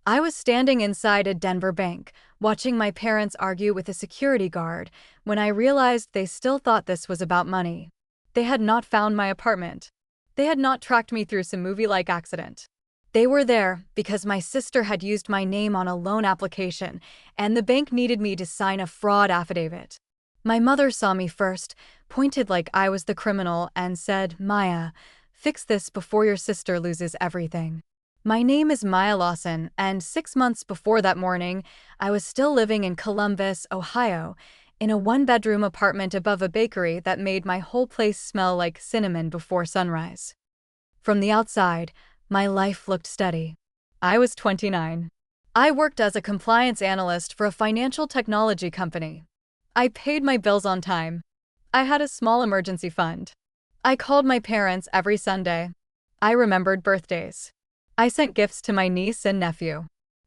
I was standing inside a Denver bank, watching my parents argue with a security guard, when I realized they still thought this was about money. They had not found my apartment. They had not tracked me through some movie-like accident. They were there because my sister had used my name on a loan application, and the bank needed me to sign a fraud affidavit. My mother saw me first, pointed like I was the criminal, and said, "Maya, fix this before your sister loses everything." My name is Maya Lawson, and 6 months before that morning, I was still living in Columbus, Ohio, in a one-bedroom apartment above a bakery that made my whole place smell like cinnamon before sunrise. From the outside, my life looked steady. I was 29. I worked as a compliance analyst for a financial technology company. I paid my bills on time. I had a small emergency fund. I called my parents every Sunday. I remembered birthdays. I sent gifts to my niece and nephew.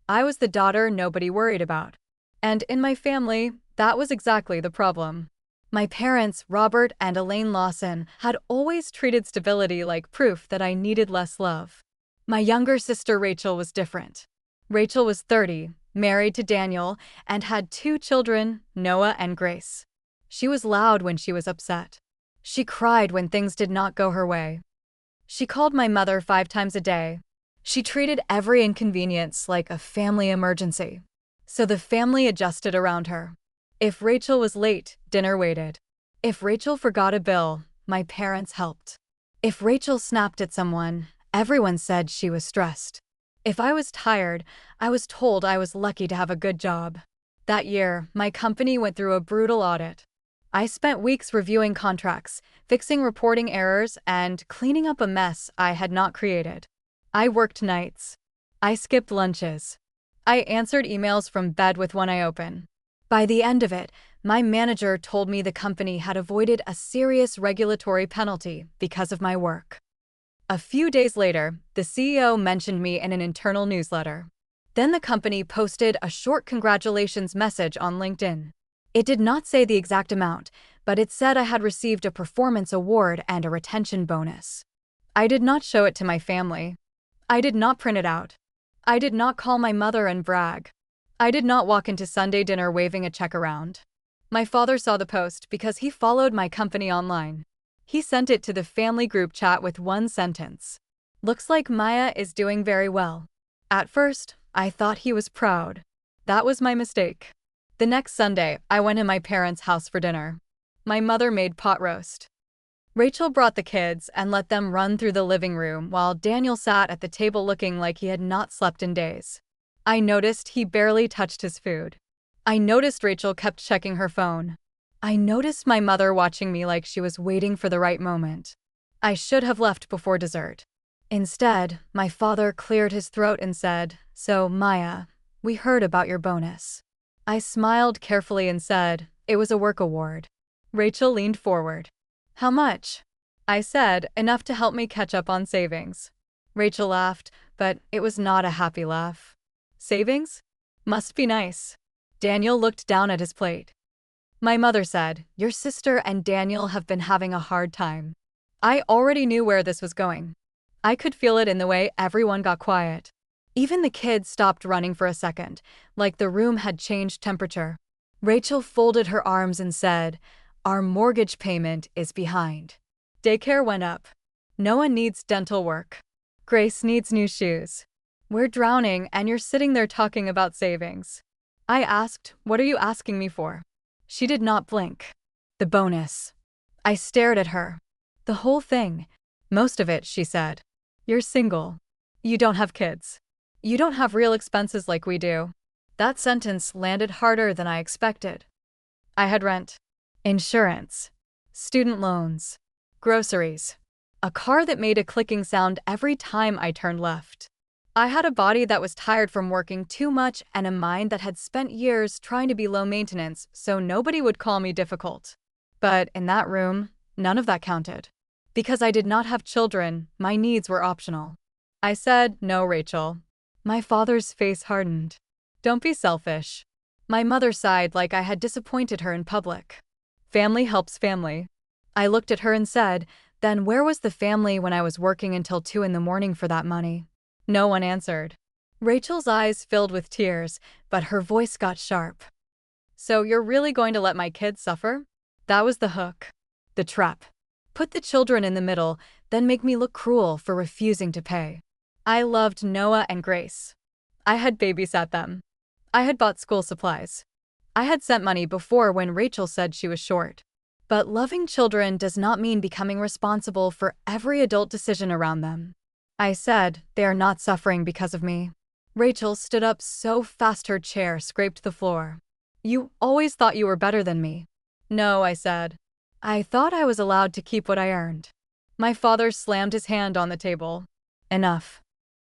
I was the daughter nobody worried about. And in my family, that was exactly the problem. My parents, Robert and Elaine Lawson, had always treated stability like proof that I needed less love. My younger sister Rachel was different. Rachel was 30, married to Daniel, and had 2 children, Noah and Grace. She was loud when she was upset. She cried when things did not go her way. She called my mother 5 times a day. She treated every inconvenience like a family emergency. So the family adjusted around her. If Rachel was late, dinner waited. If Rachel forgot a bill, my parents helped. If Rachel snapped at someone, everyone said she was stressed. If I was tired, I was told I was lucky to have a good job. That year, my company went through a brutal audit. I spent weeks reviewing contracts, fixing reporting errors, and cleaning up a mess I had not created. I worked nights. I skipped lunches. I answered emails from bed with one eye open. By the end of it, my manager told me the company had avoided a serious regulatory penalty because of my work. A few days later, the CEO mentioned me in an internal newsletter. Then the company posted a short congratulations message on LinkedIn. It did not say the exact amount, but it said I had received a performance award and a retention bonus. I did not show it to my family. I did not print it out. I did not call my mother and brag. I did not walk into Sunday dinner waving a check around. My father saw the post because he followed my company online. He sent it to the family group chat with one sentence. "Looks like Maya is doing very well." At first, I thought he was proud. That was my mistake. The next Sunday, I went to my parents' house for dinner. My mother made pot roast. Rachel brought the kids and let them run through the living room while Daniel sat at the table looking like he had not slept in days. I noticed he barely touched his food. I noticed Rachel kept checking her phone. I noticed my mother watching me like she was waiting for the right moment. I should have left before dessert. Instead, my father cleared his throat and said, "So, Maya, we heard about your bonus." I smiled carefully and said, "It was a work award." Rachel leaned forward. "How much?" I said, "Enough to help me catch up on savings." Rachel laughed, but it was not a happy laugh. "Savings? Must be nice." Daniel looked down at his plate. My mother said, "Your sister and Daniel have been having a hard time." I already knew where this was going. I could feel it in the way everyone got quiet. Even the kids stopped running for a second, like the room had changed temperature. Rachel folded her arms and said, "Our mortgage payment is behind. Daycare went up. Noah needs dental work. Grace needs new shoes. We're drowning and you're sitting there talking about savings." I asked, "What are you asking me for?" She did not blink. "The bonus." I stared at her. "The whole thing." "Most of it," she said. "You're single. You don't have kids. You don't have real expenses like we do." That sentence landed harder than I expected. I had rent, insurance, student loans, groceries, a car that made a clicking sound every time I turned left. I had a body that was tired from working too much and a mind that had spent years trying to be low maintenance so nobody would call me difficult. But in that room, none of that counted. Because I did not have children, my needs were optional. I said, "No, Rachel." My father's face hardened. "Don't be selfish." My mother sighed like I had disappointed her in public. "Family helps family." I looked at her and said, "Then where was the family when I was working until 2 in the morning for that money?" No one answered. Rachel's eyes filled with tears, but her voice got sharp. So you're really going to let my kids suffer? That was the hook. The trap. Put the children in the middle, then make me look cruel for refusing to pay. I loved Noah and Grace. I had babysat them. I had bought school supplies. I had sent money before when Rachel said she was short. But loving children does not mean becoming responsible for every adult decision around them. I said, they are not suffering because of me. Rachel stood up so fast her chair scraped the floor. You always thought you were better than me. No, I said. I thought I was allowed to keep what I earned. My father slammed his hand on the table. Enough.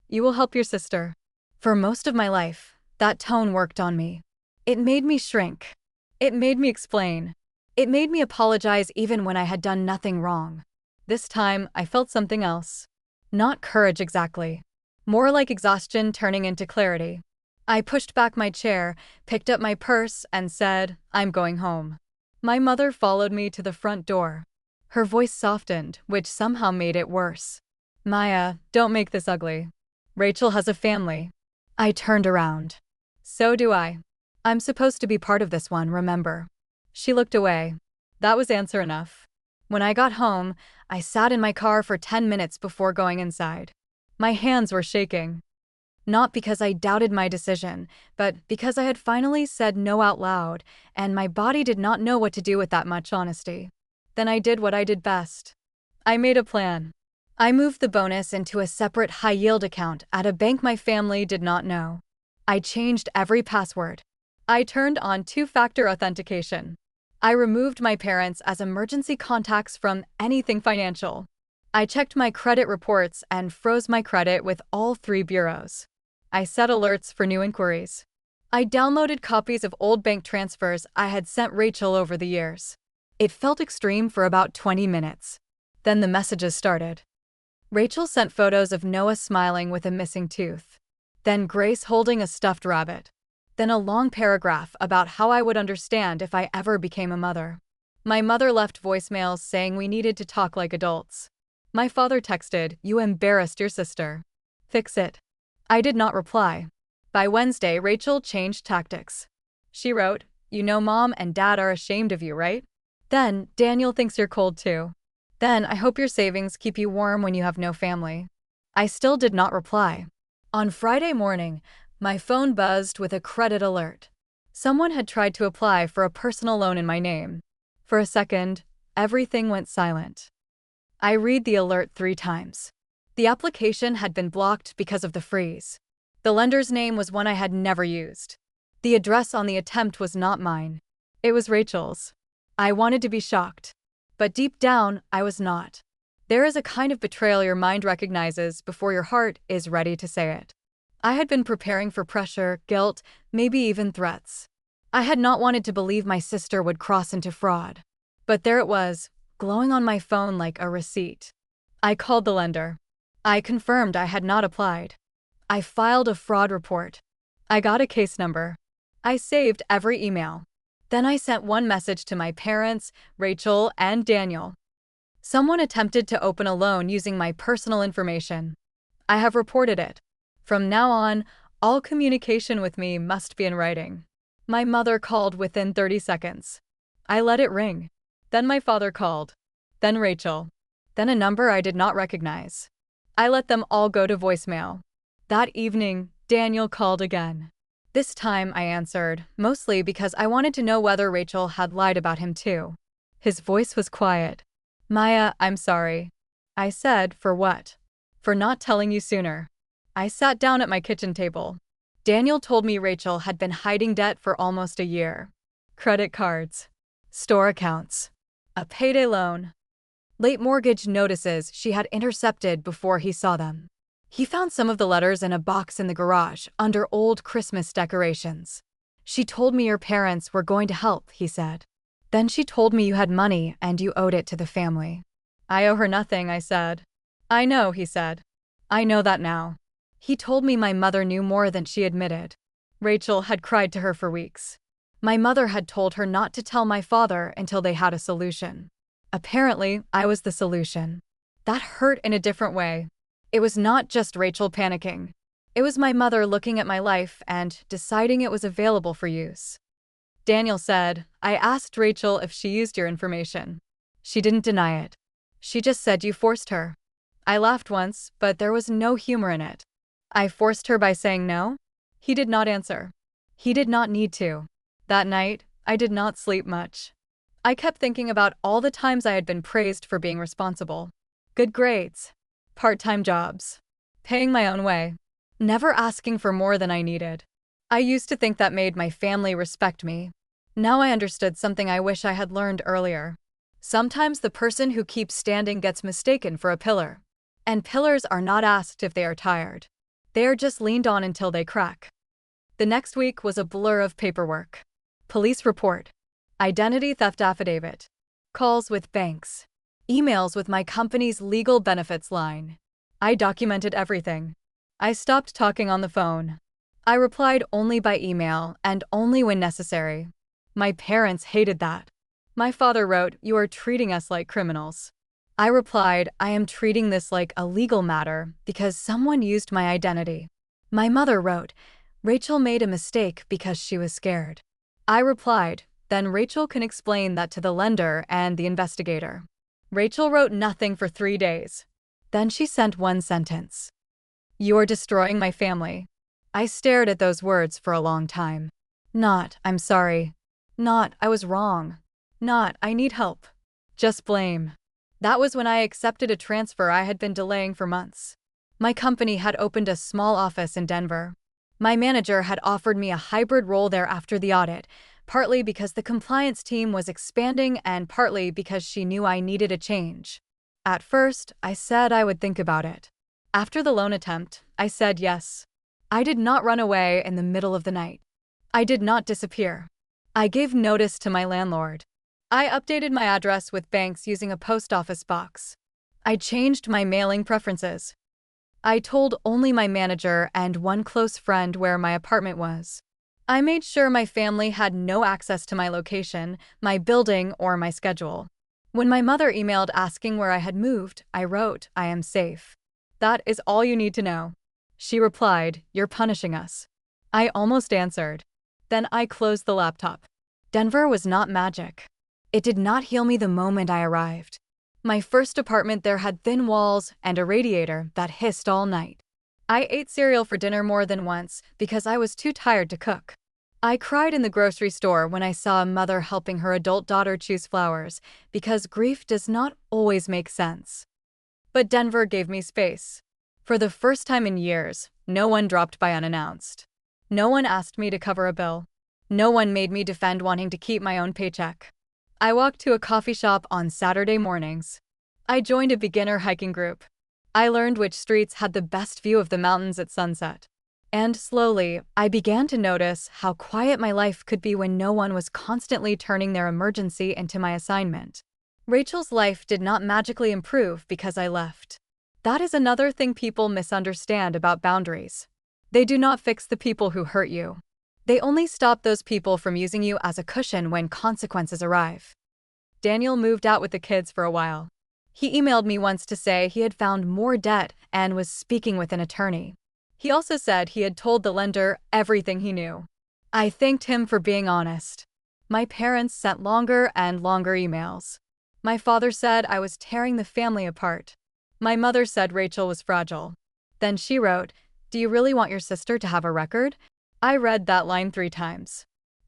You will help your sister. For most of my life, that tone worked on me. It made me shrink. It made me explain. It made me apologize even when I had done nothing wrong. This time, I felt something else. Not courage exactly. More like exhaustion turning into clarity. I pushed back my chair, picked up my purse, and said, I'm going home. My mother followed me to the front door. Her voice softened, which somehow made it worse. Maya, don't make this ugly. Rachel has a family. I turned around. So do I. I'm supposed to be part of this one, remember? She looked away. That was answer enough. When I got home, I sat in my car for 10 minutes before going inside. My hands were shaking. Not because I doubted my decision, but because I had finally said no out loud, and my body did not know what to do with that much honesty. Then I did what I did best. I made a plan. I moved the bonus into a separate high-yield account at a bank my family did not know. I changed every password. I turned on two-factor authentication. I removed my parents as emergency contacts from anything financial. I checked my credit reports and froze my credit with all 3 bureaus. I set alerts for new inquiries. I downloaded copies of old bank transfers I had sent Rachel over the years. It felt extreme for about 20 minutes. Then the messages started. Rachel sent photos of Noah smiling with a missing tooth. Then Grace holding a stuffed rabbit. Then a long paragraph about how I would understand if I ever became a mother. My mother left voicemails saying we needed to talk like adults. My father texted, you embarrassed your sister. Fix it. I did not reply. By Wednesday, Rachel changed tactics. She wrote, you know Mom and Dad are ashamed of you, right? Then, Daniel thinks you're cold too. Then, I hope your savings keep you warm when you have no family. I still did not reply. On Friday morning, my phone buzzed with a credit alert. Someone had tried to apply for a personal loan in my name. For a second, everything went silent. I read the alert 3 times. The application had been blocked because of the freeze. The lender's name was one I had never used. The address on the attempt was not mine. It was Rachel's. I wanted to be shocked. But deep down, I was not. There is a kind of betrayal your mind recognizes before your heart is ready to say it. I had been preparing for pressure, guilt, maybe even threats. I had not wanted to believe my sister would cross into fraud. But there it was, glowing on my phone like a receipt. I called the lender. I confirmed I had not applied. I filed a fraud report. I got a case number. I saved every email. Then I sent one message to my parents, Rachel, and Daniel. Someone attempted to open a loan using my personal information. I have reported it. From now on, all communication with me must be in writing. My mother called within 30 seconds. I let it ring. Then my father called. Then Rachel. Then a number I did not recognize. I let them all go to voicemail. That evening, Daniel called again. This time I answered, mostly because I wanted to know whether Rachel had lied about him too. His voice was quiet. Maya, I'm sorry. I said, for what? For not telling you sooner. I sat down at my kitchen table. Daniel told me Rachel had been hiding debt for almost a year. Credit cards. Store accounts. A payday loan. Late mortgage notices she had intercepted before he saw them. He found some of the letters in a box in the garage under old Christmas decorations. She told me your parents were going to help, he said. Then she told me you had money and you owed it to the family. I owe her nothing, I said. I know, he said. I know that now. He told me my mother knew more than she admitted. Rachel had cried to her for weeks. My mother had told her not to tell my father until they had a solution. Apparently, I was the solution. That hurt in a different way. It was not just Rachel panicking. It was my mother looking at my life and deciding it was available for use. Daniel said, I asked Rachel if she used your information. She didn't deny it. She just said you forced her. I laughed once, but there was no humor in it. I forced her by saying no? He did not answer. He did not need to. That night, I did not sleep much. I kept thinking about all the times I had been praised for being responsible. Good grades. Part-time jobs. Paying my own way. Never asking for more than I needed. I used to think that made my family respect me. Now I understood something I wish I had learned earlier. Sometimes the person who keeps standing gets mistaken for a pillar. And pillars are not asked if they are tired. They are just leaned on until they crack. The next week was a blur of paperwork. Police report. Identity theft affidavit. Calls with banks. Emails with my company's legal benefits line. I documented everything. I stopped talking on the phone. I replied only by email and only when necessary. My parents hated that. My father wrote, "You are treating us like criminals." I replied, "I am treating this like a legal matter because someone used my identity." My mother wrote, "Rachel made a mistake because she was scared." I replied, "Then Rachel can explain that to the lender and the investigator." Rachel wrote nothing for 3 days. Then she sent one sentence. "You are destroying my family." I stared at those words for a long time. Not, "I'm sorry." Not, "I was wrong." Not, "I need help." Just blame. That was when I accepted a transfer I had been delaying for months. My company had opened a small office in Denver. My manager had offered me a hybrid role there after the audit, partly because the compliance team was expanding and partly because she knew I needed a change. At first, I said I would think about it. After the loan attempt, I said yes. I did not run away in the middle of the night. I did not disappear. I gave notice to my landlord. I updated my address with banks using a post office box. I changed my mailing preferences. I told only my manager and one close friend where my apartment was. I made sure my family had no access to my location, my building, or my schedule. When my mother emailed asking where I had moved, I wrote, "I am safe. That is all you need to know." She replied, "You're punishing us." I almost answered. Then I closed the laptop. Denver was not magic. It did not heal me the moment I arrived. My first apartment there had thin walls and a radiator that hissed all night. I ate cereal for dinner more than once because I was too tired to cook. I cried in the grocery store when I saw a mother helping her adult daughter choose flowers because grief does not always make sense. But Denver gave me space. For the first time in years, no one dropped by unannounced. No one asked me to cover a bill. No one made me defend wanting to keep my own paycheck. I walked to a coffee shop on Saturday mornings. I joined a beginner hiking group. I learned which streets had the best view of the mountains at sunset. And slowly, I began to notice how quiet my life could be when no one was constantly turning their emergency into my assignment. Rachel's life did not magically improve because I left. That is another thing people misunderstand about boundaries. They do not fix the people who hurt you. They only stop those people from using you as a cushion when consequences arrive. Daniel moved out with the kids for a while. He emailed me once to say he had found more debt and was speaking with an attorney. He also said he had told the lender everything he knew. I thanked him for being honest. My parents sent longer and longer emails. My father said I was tearing the family apart. My mother said Rachel was fragile. Then she wrote, "Do you really want your sister to have a record?" I read that line 3 times.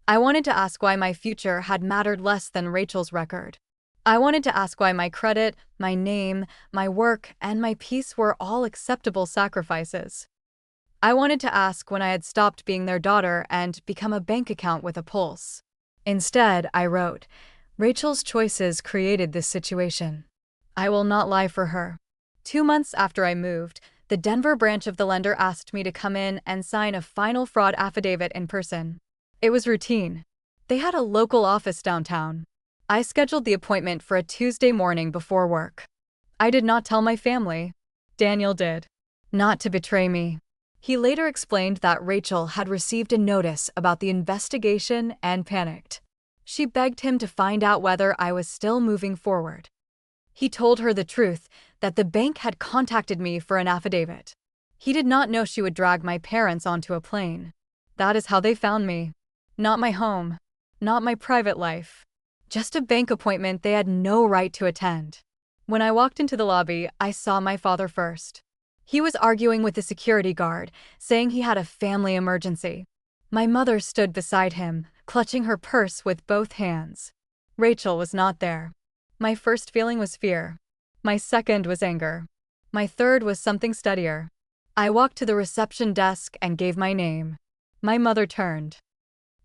I wanted to ask why my future had mattered less than Rachel's record. I wanted to ask why my credit, my name, my work, and my peace were all acceptable sacrifices. I wanted to ask when I had stopped being their daughter and become a bank account with a pulse. Instead, I wrote, "Rachel's choices created this situation. I will not lie for her." 2 months after I moved, the Denver branch of the lender asked me to come in and sign a final fraud affidavit in person. It was routine. They had a local office downtown. I scheduled the appointment for a Tuesday morning before work. I did not tell my family. Daniel did. Not to betray me. He later explained that Rachel had received a notice about the investigation and panicked. She begged him to find out whether I was still moving forward. He told her the truth, that the bank had contacted me for an affidavit. He did not know she would drag my parents onto a plane. That is how they found me. Not my home. Not my private life. Just a bank appointment they had no right to attend. When I walked into the lobby, I saw my father first. He was arguing with the security guard, saying he had a family emergency. My mother stood beside him, clutching her purse with both hands. Rachel was not there. My first feeling was fear. My second was anger. My third was something steadier. I walked to the reception desk and gave my name. My mother turned.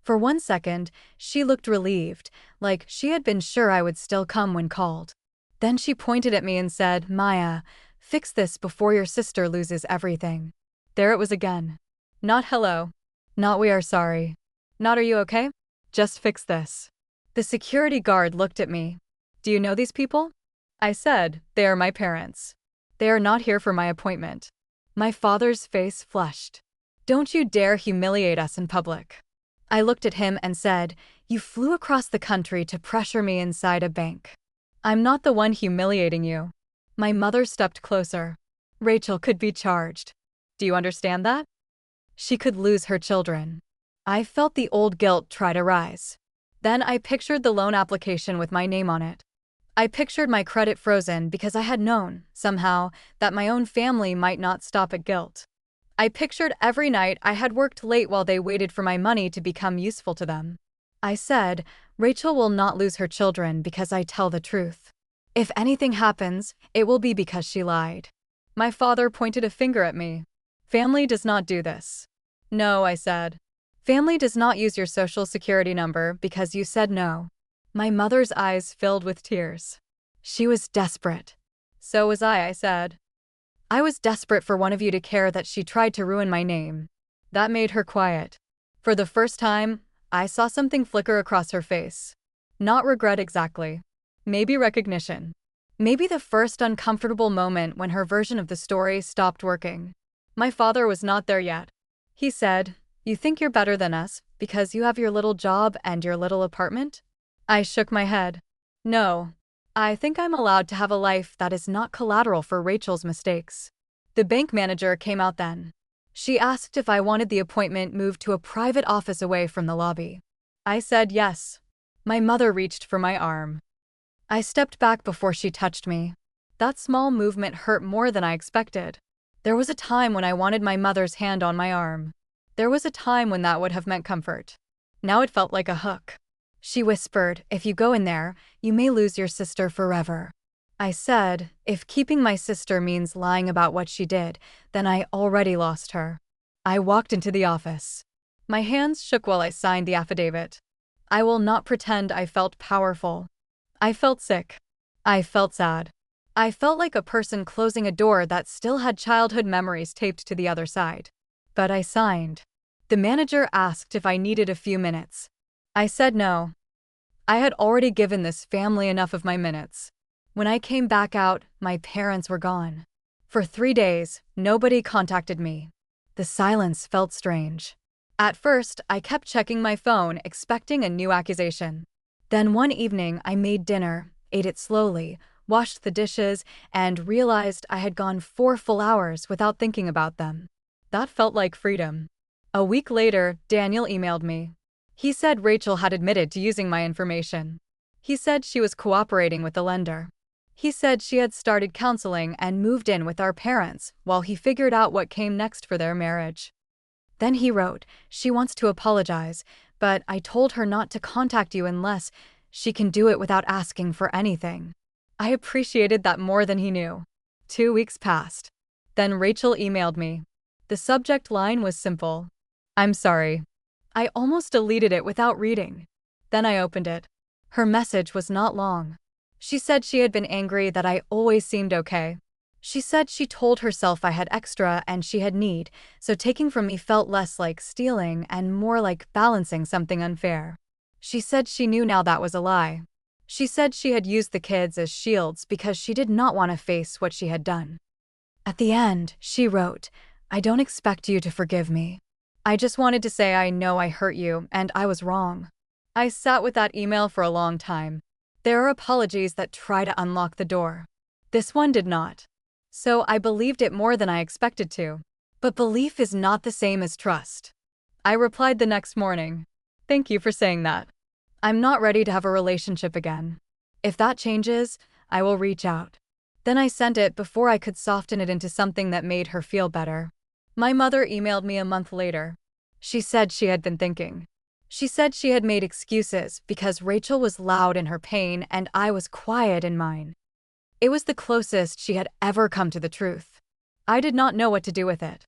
For 1 second, she looked relieved, like she had been sure I would still come when called. Then she pointed at me and said, "Maya, fix this before your sister loses everything." There it was again. Not hello. Not we are sorry. Not are you okay? Just fix this. The security guard looked at me. Do you know these people? I said, they are my parents. They are not here for my appointment. My father's face flushed. Don't you dare humiliate us in public. I looked at him and said, you flew across the country to pressure me inside a bank. I'm not the one humiliating you. My mother stepped closer. Rachel could be charged. Do you understand that? She could lose her children. I felt the old guilt try to rise. Then I pictured the loan application with my name on it. I pictured my credit frozen because I had known, somehow, that my own family might not stop at guilt. I pictured every night I had worked late while they waited for my money to become useful to them. I said, Rachel will not lose her children because I tell the truth. If anything happens, it will be because she lied. My father pointed a finger at me. Family does not do this. No, I said. Family does not use your social security number because you said no. My mother's eyes filled with tears. She was desperate. So was I said. I was desperate for one of you to care that she tried to ruin my name. That made her quiet. For the first time, I saw something flicker across her face. Not regret exactly. Maybe recognition. Maybe the first uncomfortable moment when her version of the story stopped working. My father was not there yet. He said, you think you're better than us because you have your little job and your little apartment? I shook my head. No. I think I'm allowed to have a life that is not collateral for Rachel's mistakes. The bank manager came out then. She asked if I wanted the appointment moved to a private office away from the lobby. I said yes. My mother reached for my arm. I stepped back before she touched me. That small movement hurt more than I expected. There was a time when I wanted my mother's hand on my arm. There was a time when that would have meant comfort. Now it felt like a hook. She whispered, if you go in there, you may lose your sister forever. I said, if keeping my sister means lying about what she did, then I already lost her. I walked into the office. My hands shook while I signed the affidavit. I will not pretend I felt powerful. I felt sick. I felt sad. I felt like a person closing a door that still had childhood memories taped to the other side. But I signed. The manager asked if I needed a few minutes. I said no. I had already given this family enough of my minutes. When I came back out, my parents were gone. For 3 days, nobody contacted me. The silence felt strange. At first, I kept checking my phone, expecting a new accusation. Then one evening, I made dinner, ate it slowly, washed the dishes, and realized I had gone 4 full hours without thinking about them. That felt like freedom. A week later, Daniel emailed me. He said Rachel had admitted to using my information. He said she was cooperating with the lender. He said she had started counseling and moved in with our parents while he figured out what came next for their marriage. Then he wrote, she wants to apologize, but I told her not to contact you unless she can do it without asking for anything. I appreciated that more than he knew. 2 weeks passed. Then Rachel emailed me. The subject line was simple. I'm sorry. I almost deleted it without reading. Then I opened it. Her message was not long. She said she had been angry that I always seemed okay. She said she told herself I had extra and she had need, so taking from me felt less like stealing and more like balancing something unfair. She said she knew now that was a lie. She said she had used the kids as shields because she did not want to face what she had done. At the end, she wrote, I don't expect you to forgive me. I just wanted to say I know I hurt you and I was wrong. I sat with that email for a long time. There are apologies that try to unlock the door. This one did not. So I believed it more than I expected to. But belief is not the same as trust. I replied the next morning. Thank you for saying that. I'm not ready to have a relationship again. If that changes, I will reach out. Then I sent it before I could soften it into something that made her feel better. My mother emailed me a month later. She said she had been thinking. She said she had made excuses because Rachel was loud in her pain and I was quiet in mine. It was the closest she had ever come to the truth. I did not know what to do with it.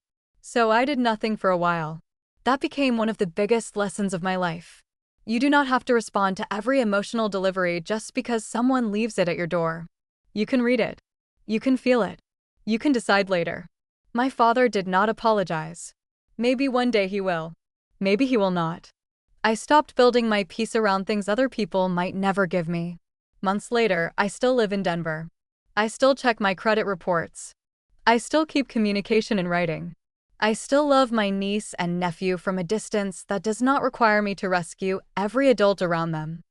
So I did nothing for a while. That became one of the biggest lessons of my life. You do not have to respond to every emotional delivery just because someone leaves it at your door. You can read it. You can feel it. You can decide later. My father did not apologize. Maybe one day he will. Maybe he will not. I stopped building my peace around things other people might never give me. Months later, I still live in Denver. I still check my credit reports. I still keep communication in writing. I still love my niece and nephew from a distance that does not require me to rescue every adult around them.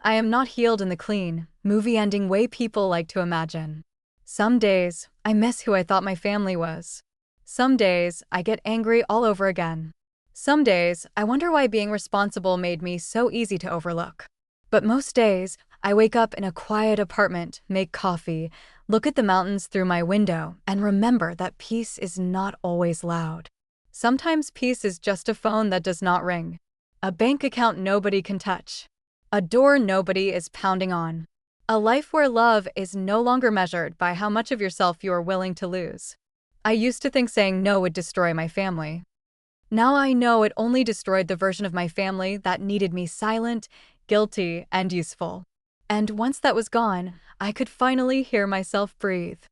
I am not healed in the clean, movie ending way people like to imagine. Some days, I miss who I thought my family was. Some days, I get angry all over again. Some days, I wonder why being responsible made me so easy to overlook. But most days, I wake up in a quiet apartment, make coffee, look at the mountains through my window, and remember that peace is not always loud. Sometimes peace is just a phone that does not ring, a bank account nobody can touch, a door nobody is pounding on, a life where love is no longer measured by how much of yourself you are willing to lose. I used to think saying no would destroy my family. Now I know it only destroyed the version of my family that needed me silent, guilty, and useful. And once that was gone, I could finally hear myself breathe.